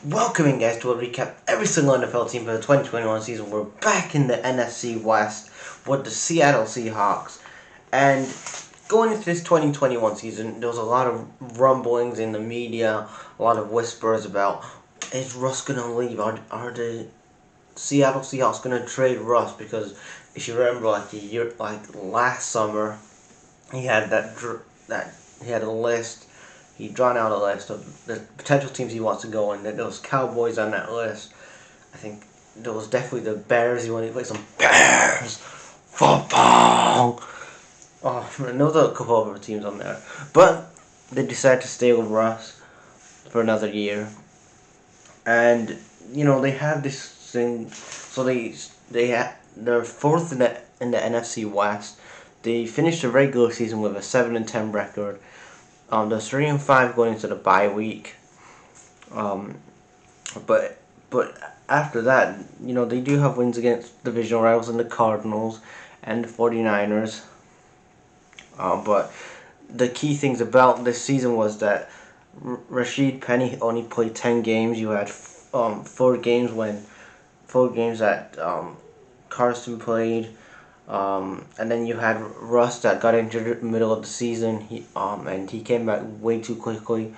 Welcoming guys to a recap of every single NFL team for the 2021 season. We're back in the NFC West with the Seattle Seahawks. And going into this 2021 season, there was a lot of rumblings in the media, a lot of whispers about, is Russ going to leave? Are the Seattle Seahawks going to trade Russ? Because if you remember, last summer, he had he had a list. He drawn out a list of the potential teams he wants to go in. There was Cowboys on that list. I think there was definitely the Bears. He wanted to play some Bears football. Oh, and there was a couple other teams on there, but they decided to stay with Russ for another year. And they have this thing. So they're fourth in the NFC West. They finished the regular season with a 7-10 record. They're 3-5 going into the bye week. But after that, they do have wins against divisional rivals in the Cardinals and the 49ers. But the key things about this season was that Rashid Penny only played 10 games. You had 4 games that Carson played. And then you had Russ that got injured in the middle of the season. And he came back way too quickly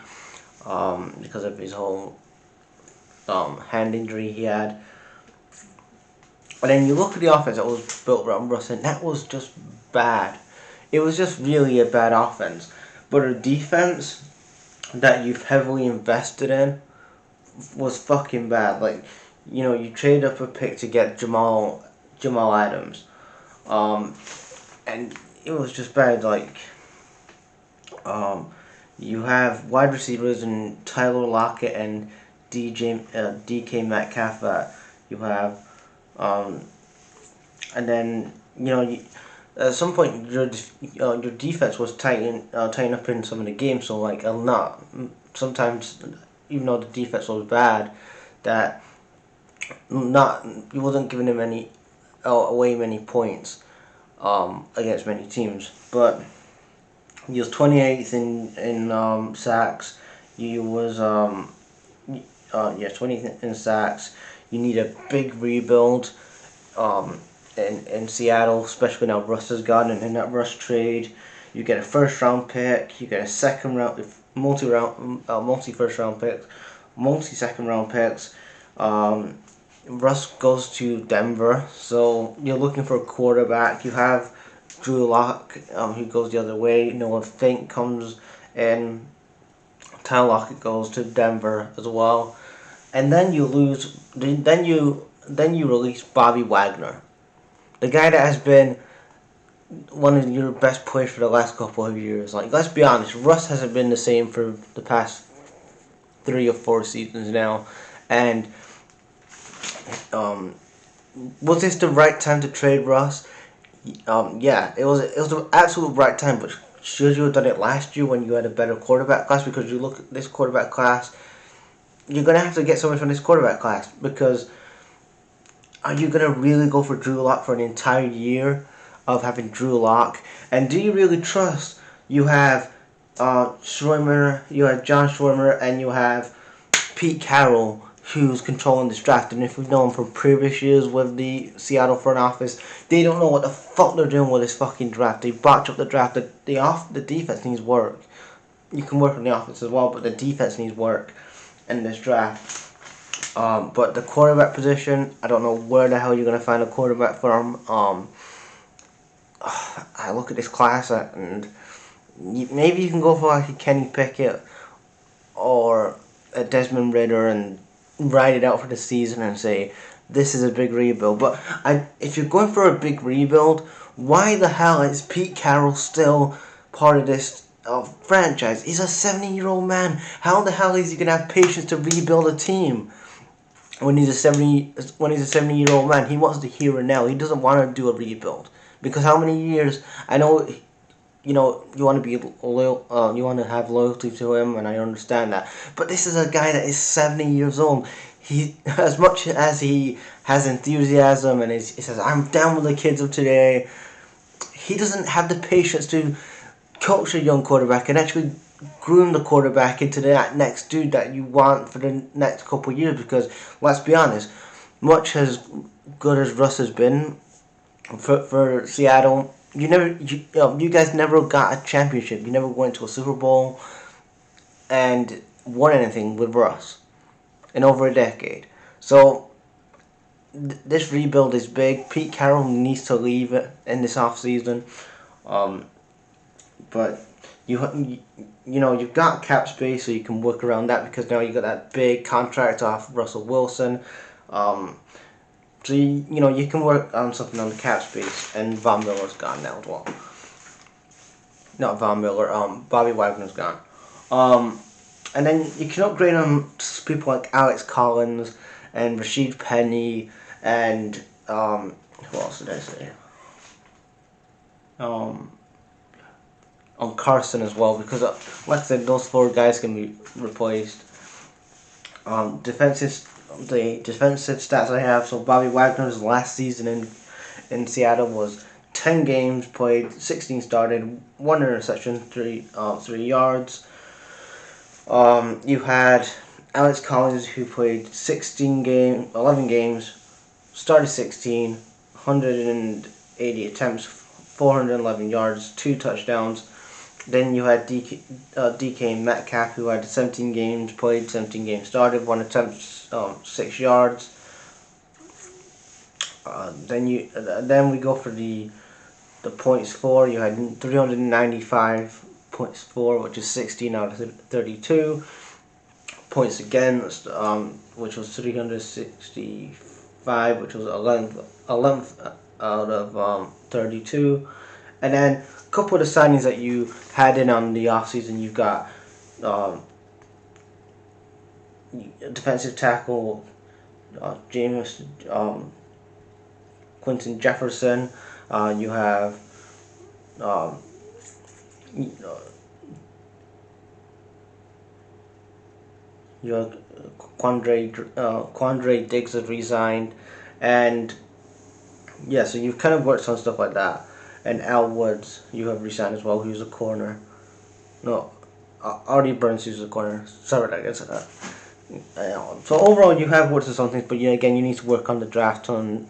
because of his whole hand injury he had. And then you look at the offense that was built around Russ, and that was just bad. It was just really a bad offense. But a defense that you've heavily invested in was fucking bad. You traded up a pick to get Jamal Adams. And it was just bad. You have wide receivers in Tyler Lockett and DK Metcalf that you have, and then at some point your defense was tighten up in some of the games. So sometimes even though the defense was bad, that you wasn't giving them away many points against many teams. But he was 28th in sacks. He was 20th in sacks. You need a big rebuild in Seattle, especially now Russ has gone, and in that Russ trade you get a first round pick, you get a second round multi first round picks, multi second round picks. Russ goes to Denver, so you're looking for a quarterback. You have Drew Lock, who goes the other way. Noah Fink comes in. Tyler Lockett goes to Denver as well, and then you lose. Then you release Bobby Wagner, the guy that has been one of your best players for the last couple of years. Let's be honest, Russ hasn't been the same for the past 3 or 4 seasons now, and was this the right time to trade Russ? Yeah, it was the absolute right time, but should you have done it last year when you had a better quarterback class? Because you look at this quarterback class, you're going to have to get someone from this quarterback class, because are you going to really go for Drew Lock for an entire year of having Drew Lock? And do you really trust you have Schwimmer, you have John Schwimmer, and you have Pete Carroll, who's controlling this draft? And if we've known from previous years with the Seattle front office, they don't know what the fuck they're doing with this fucking draft. They botch up the draft. The defense needs work. You can work on the offense as well, but the defense needs work in this draft. But the quarterback position, I don't know where the hell you're going to find a quarterback from. I look at this class and maybe you can go for a Kenny Pickett or a Desmond Ridder and ride it out for the season and say this is a big rebuild. But if you're going for a big rebuild, why the hell is Pete Carroll still part of this franchise? He's a 70-year-old man. How the hell is he gonna have patience to rebuild a team when he's a 70-year-old man? He wants the here and now. He doesn't want to do a rebuild, because how many years? I know. You want to be loyal. You want to have loyalty to him, and I understand that. But this is a guy that is 70 years old. He, as much as he has enthusiasm and he says, "I'm down with the kids of today," he doesn't have the patience to coach a young quarterback and actually groom the quarterback into that next dude that you want for the next couple of years. Because let's be honest, much as good as Russ has been for Seattle, you guys never got a championship. You never went to a Super Bowl and won anything with Russ in over a decade. So this rebuild is big. Pete Carroll needs to leave it in this offseason. Um, but you've got cap space, so you can work around that because now you got that big contract off Russell Wilson. So you can work on something on the cap space, and Von Miller's gone now as well. Not Von Miller. Bobby Wagner's gone. And then you can upgrade on people like Alex Collins and Rashid Penny and who else did I say? On Carson as well, because like I said, those 4 guys can be replaced. The defensive stats I have. So Bobby Wagner's last season in Seattle was 10 games played, 16 started, 1 interception, 3 yards. You had Alex Collins, who played 11 games, started 16, 180 attempts, 411 yards, 2 touchdowns. Then you had DK Metcalf, who had 17 games played, 17 games started, 1 attempt, 6 yards. Then we go for the points for. You had 395 points for, which is 16 out of 32. Points against, which was 365, which was 11th out of 32. And then a couple of the signings that you had in on the offseason, you've got defensive tackle James Quinton Jefferson. You have Quandre Diggs has resigned, and yeah, so you've kind of worked on stuff like that. And Al Woods, you have resigned as well, who's a corner. No, Artie Burns, who's a corner. Sorry, I guess. So overall, you have worked on some things, but again, you need to work on the draft and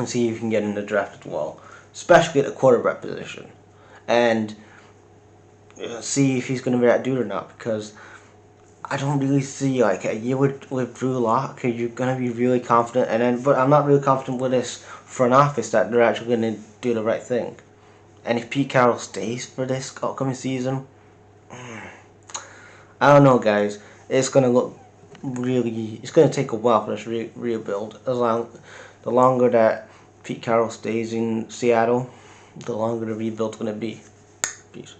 see if you can get in the draft as well, especially at the quarterback position, and see if he's going to be that dude or not. Because I don't really see like a year with Drew Lock. You're going to be really confident, but I'm not really confident with this front office that they're actually going to do the right thing. And if Pete Carroll stays for this upcoming season, I don't know, guys. It's going to look really. It's going to take a while for this rebuild. The longer that Pete Carroll stays in Seattle, the longer the rebuild's going to be. Peace.